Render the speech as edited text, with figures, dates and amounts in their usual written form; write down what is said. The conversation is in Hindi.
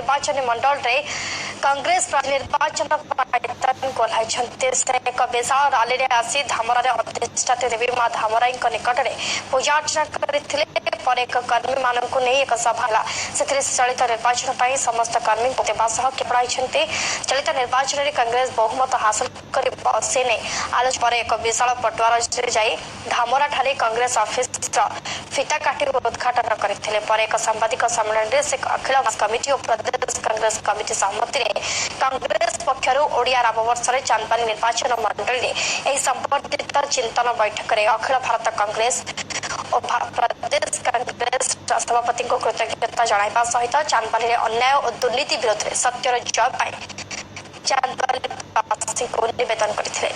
निर्वाचन मंडल रे कांग्रेस निर्वाचन से एक विशाल रैली रे आसी धामरा अधिष्ठात्री देवी मां धामराई निकट में पूजा अर्चना करथिले। पर एक कर्मी मानक नहीं एक सभा से चलित निर्वाचन पर समस्त कर्मी पड़ाई चलित निर्वाचन में कांग्रेस बहुमत हासिल कर आलोचना पर एक विशाल पटुआर जाई धामरा ठारे कांग्रेस ऑफिस फिता काटी उद्घाटन करथिले। पर एक सांबादिक सम्मेलन से अखिल कमिटी और प्रदेश कांग्रेस कमिटी सहमति कांग्रेस पक्षर ओडिया नववर्ष चांदपानी निर्वाचन मंडल में संबंधित चिंतन बैठक में अखिल भारत कांग्रेस और प्रदेश कांग्रेस सभापति को कृतज्ञता जणाइबा सहित चांदपानी अन्याय और दुर्नीति विरोध में सत्यर जय चांदपानी निवेदन करथिले।